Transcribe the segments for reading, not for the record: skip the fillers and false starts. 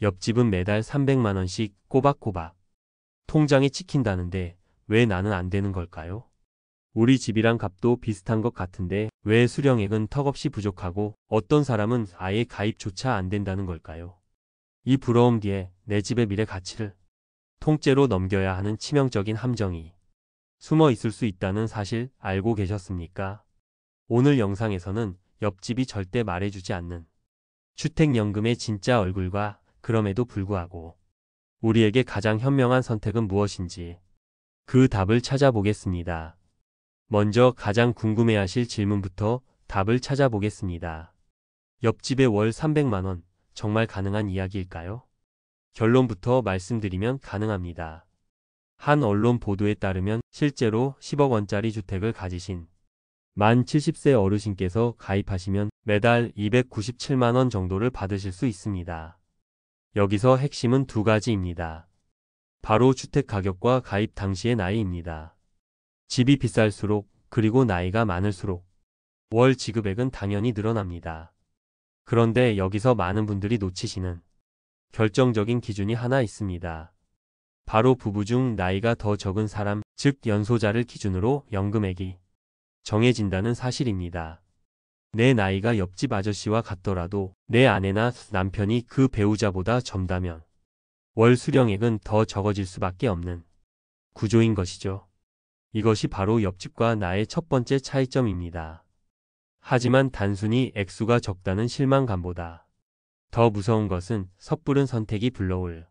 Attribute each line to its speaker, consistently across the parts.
Speaker 1: 옆집은 매달 300만 원씩 꼬박꼬박 통장에 찍힌다는데 왜 나는 안 되는 걸까요? 우리 집이랑 값도 비슷한 것 같은데 왜 수령액은 턱없이 부족하고 어떤 사람은 아예 가입조차 안 된다는 걸까요? 이 부러움 뒤에 내 집의 미래 가치를 통째로 넘겨야 하는 치명적인 함정이 숨어 있을 수 있다는 사실 알고 계셨습니까? 오늘 영상에서는 옆집이 절대 말해주지 않는 주택연금의 진짜 얼굴과 그럼에도 불구하고 우리에게 가장 현명한 선택은 무엇인지 그 답을 찾아보겠습니다. 먼저 가장 궁금해하실 질문부터 답을 찾아보겠습니다. 옆집에 월 300만 원 정말 가능한 이야기일까요? 결론부터 말씀드리면 가능합니다. 한 언론 보도에 따르면 실제로 10억 원짜리 주택을 가지신 만 70세 어르신께서 가입하시면 매달 297만 원 정도를 받으실 수 있습니다. 여기서 핵심은 두 가지입니다. 바로 주택 가격과 가입 당시의 나이입니다. 집이 비쌀수록 그리고 나이가 많을수록 월 지급액은 당연히 늘어납니다. 그런데 여기서 많은 분들이 놓치시는 결정적인 기준이 하나 있습니다. 바로 부부 중 나이가 더 적은 사람, 즉 연소자를 기준으로 연금액이 정해진다는 사실입니다. 내 나이가 옆집 아저씨와 같더라도 내 아내나 남편이 그 배우자보다 젊다면 월 수령액은 더 적어질 수밖에 없는 구조인 것이죠. 이것이 바로 옆집과 나의 첫 번째 차이점입니다. 하지만 단순히 액수가 적다는 실망감보다 더 무서운 것은 섣부른 선택이 불러올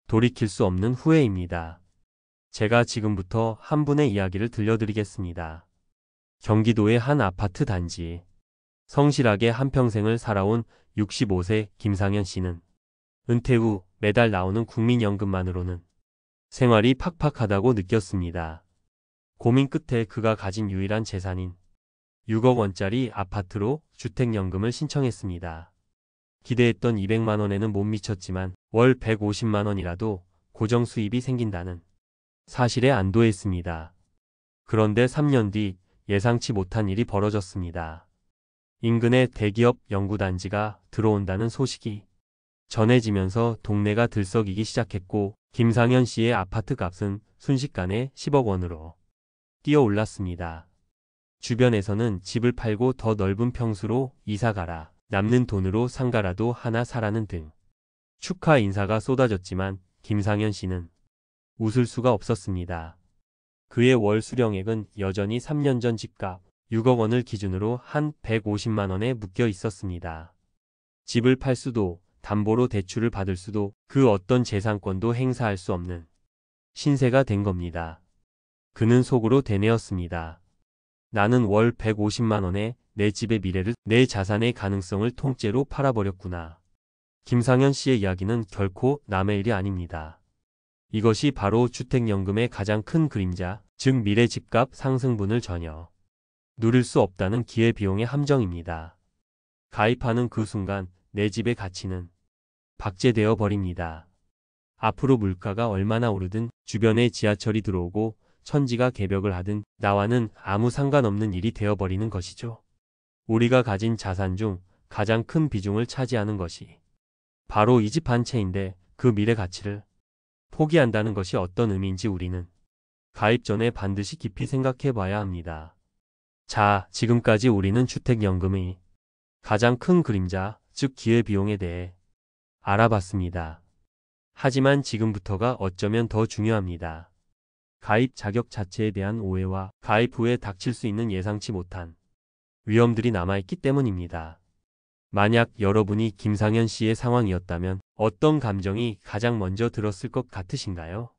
Speaker 1: 돌이킬 수 없는 후회입니다. 제가 지금부터 한 분의 이야기를 들려드리겠습니다. 경기도의 한 아파트 단지. 성실하게 한평생을 살아온 65세 김상현 씨는 은퇴 후 매달 나오는 국민연금만으로는 생활이 팍팍하다고 느꼈습니다. 고민 끝에 그가 가진 유일한 재산인 6억 원짜리 아파트로 주택연금을 신청했습니다. 기대했던 200만 원에는 못 미쳤지만 월 150만 원이라도 고정 수입이 생긴다는 사실에 안도했습니다. 그런데 3년 뒤 예상치 못한 일이 벌어졌습니다. 인근의 대기업 연구단지가 들어온다는 소식이 전해지면서 동네가 들썩이기 시작했고 김상현 씨의 아파트 값은 순식간에 10억 원으로 뛰어올랐습니다. 주변에서는 집을 팔고 더 넓은 평수로 이사가라, 남는 돈으로 상가라도 하나 사라는 등 축하 인사가 쏟아졌지만 김상현 씨는 웃을 수가 없었습니다. 그의 월 수령액은 여전히 3년 전 집값 6억 원을 기준으로 한 150만 원에 묶여 있었습니다. 집을 팔 수도 담보로 대출을 받을 수도 그 어떤 재산권도 행사할 수 없는 신세가 된 겁니다. 그는 속으로 되뇌었습니다. 나는 월 150만 원에 내 집의 미래를, 내 자산의 가능성을 통째로 팔아버렸구나. 김상현 씨의 이야기는 결코 남의 일이 아닙니다. 이것이 바로 주택연금의 가장 큰 그림자, 즉 미래 집값 상승분을 전혀 누릴 수 없다는 기회비용의 함정입니다. 가입하는 그 순간 내 집의 가치는 박제되어 버립니다. 앞으로 물가가 얼마나 오르든 주변에 지하철이 들어오고 천지가 개벽을 하든 나와는 아무 상관없는 일이 되어버리는 것이죠. 우리가 가진 자산 중 가장 큰 비중을 차지하는 것이 바로 이 집 한 채인데 그 미래 가치를 포기한다는 것이 어떤 의미인지 우리는 가입 전에 반드시 깊이 생각해 봐야 합니다. 자, 지금까지 우리는 주택연금의 가장 큰 그림자, 즉 기회비용에 대해 알아봤습니다. 하지만 지금부터가 어쩌면 더 중요합니다. 가입 자격 자체에 대한 오해와 가입 후에 닥칠 수 있는 예상치 못한 위험들이 남아있기 때문입니다. 만약 여러분이 김상현 씨의 상황이었다면 어떤 감정이 가장 먼저 들었을 것 같으신가요?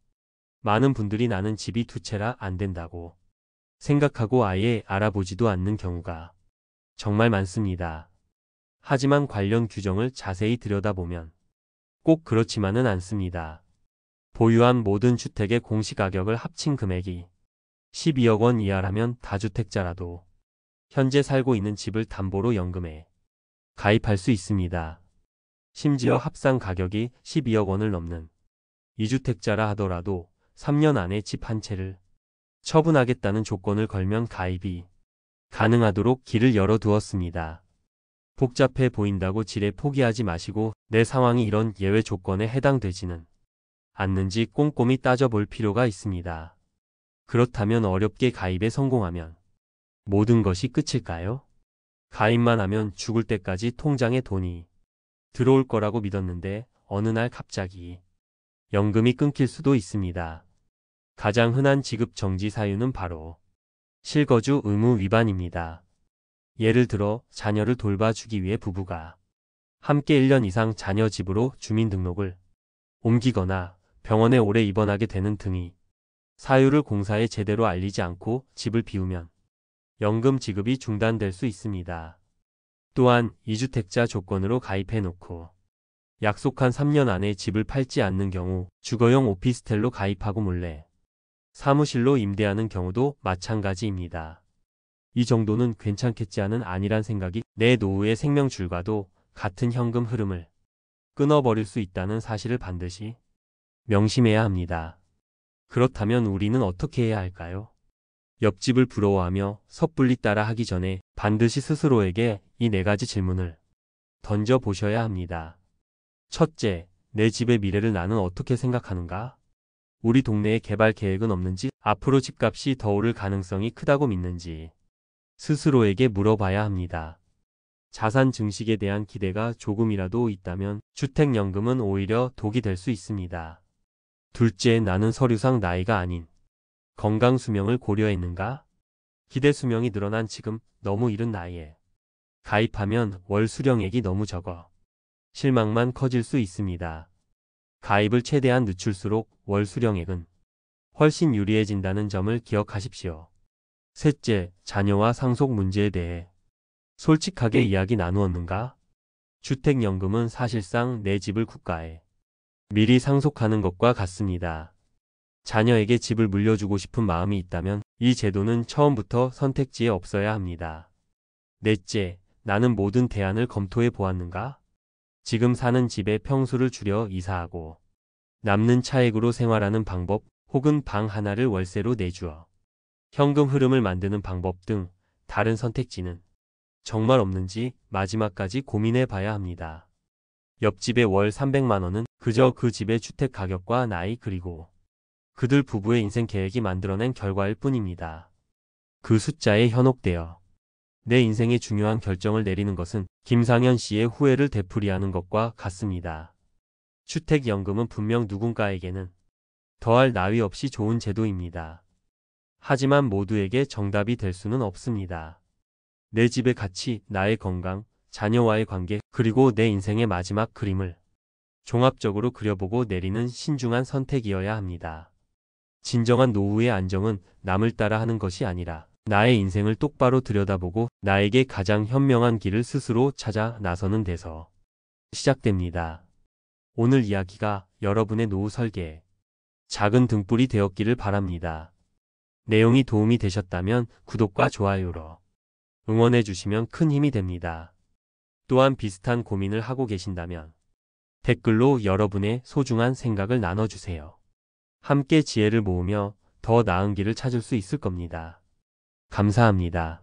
Speaker 1: 많은 분들이 나는 집이 두 채라 안 된다고 생각하고 아예 알아보지도 않는 경우가 정말 많습니다. 하지만 관련 규정을 자세히 들여다보면 꼭 그렇지만은 않습니다. 보유한 모든 주택의 공시가격을 합친 금액이 12억 원 이하라면 다주택자라도 현재 살고 있는 집을 담보로 연금에 가입할 수 있습니다. 심지어 합산 가격이 12억 원을 넘는 2주택자라 하더라도 3년 안에 집 한 채를 처분하겠다는 조건을 걸면 가입이 가능하도록 길을 열어두었습니다. 복잡해 보인다고 지레 포기하지 마시고 내 상황이 이런 예외 조건에 해당되지는 않는지 꼼꼼히 따져볼 필요가 있습니다. 그렇다면 어렵게 가입에 성공하면 모든 것이 끝일까요? 가입만 하면 죽을 때까지 통장에 돈이 들어올 거라고 믿었는데 어느 날 갑자기 연금이 끊길 수도 있습니다. 가장 흔한 지급 정지 사유는 바로 실거주 의무 위반입니다. 예를 들어 자녀를 돌봐주기 위해 부부가 함께 1년 이상 자녀 집으로 주민등록을 옮기거나 병원에 오래 입원하게 되는 등이 사유를 공사에 제대로 알리지 않고 집을 비우면 연금 지급이 중단될 수 있습니다. 또한 2주택자 조건으로 가입해놓고 약속한 3년 안에 집을 팔지 않는 경우 주거용 오피스텔로 가입하고 몰래 사무실로 임대하는 경우도 마찬가지입니다. 이 정도는 괜찮겠지 하는 안일한 생각이 내 노후의 생명줄과도 같은 현금 흐름을 끊어버릴 수 있다는 사실을 반드시 명심해야 합니다. 그렇다면 우리는 어떻게 해야 할까요? 옆집을 부러워하며 섣불리 따라 하기 전에 반드시 스스로에게 이 4가지 질문을 던져보셔야 합니다. 첫째, 내 집의 미래를 나는 어떻게 생각하는가? 우리 동네에 개발 계획은 없는지, 앞으로 집값이 더 오를 가능성이 크다고 믿는지 스스로에게 물어봐야 합니다. 자산 증식에 대한 기대가 조금이라도 있다면 주택연금은 오히려 독이 될 수 있습니다. 둘째, 나는 서류상 나이가 아닌 건강 수명을 고려했는가? 기대 수명이 늘어난 지금 너무 이른 나이에 가입하면 월 수령액이 너무 적어 실망만 커질 수 있습니다. 가입을 최대한 늦출수록 월 수령액은 훨씬 유리해진다는 점을 기억하십시오. 셋째, 자녀와 상속 문제에 대해 솔직하게 이야기 나누었는가? 주택연금은 사실상 내 집을 국가에 미리 상속하는 것과 같습니다. 자녀에게 집을 물려주고 싶은 마음이 있다면 이 제도는 처음부터 선택지에 없어야 합니다. 넷째, 나는 모든 대안을 검토해 보았는가? 지금 사는 집의 평수를 줄여 이사하고 남는 차액으로 생활하는 방법, 혹은 방 하나를 월세로 내주어 현금 흐름을 만드는 방법 등 다른 선택지는 정말 없는지 마지막까지 고민해 봐야 합니다. 옆집의 월 300만 원은 그저 그 집의 주택 가격과 나이, 그리고 그들 부부의 인생 계획이 만들어낸 결과일 뿐입니다. 그 숫자에 현혹되어 내 인생의 중요한 결정을 내리는 것은 김상현 씨의 후회를 되풀이하는 것과 같습니다. 주택연금은 분명 누군가에게는 더할 나위 없이 좋은 제도입니다. 하지만 모두에게 정답이 될 수는 없습니다. 내 집의 가치, 나의 건강, 자녀와의 관계, 그리고 내 인생의 마지막 그림을 종합적으로 그려보고 내리는 신중한 선택이어야 합니다. 진정한 노후의 안정은 남을 따라 하는 것이 아니라 나의 인생을 똑바로 들여다보고 나에게 가장 현명한 길을 스스로 찾아 나서는 데서 시작됩니다. 오늘 이야기가 여러분의 노후 설계에 작은 등불이 되었기를 바랍니다. 내용이 도움이 되셨다면 구독과 좋아요로 응원해 주시면 큰 힘이 됩니다. 또한 비슷한 고민을 하고 계신다면 댓글로 여러분의 소중한 생각을 나눠주세요. 함께 지혜를 모으며 더 나은 길을 찾을 수 있을 겁니다. 감사합니다.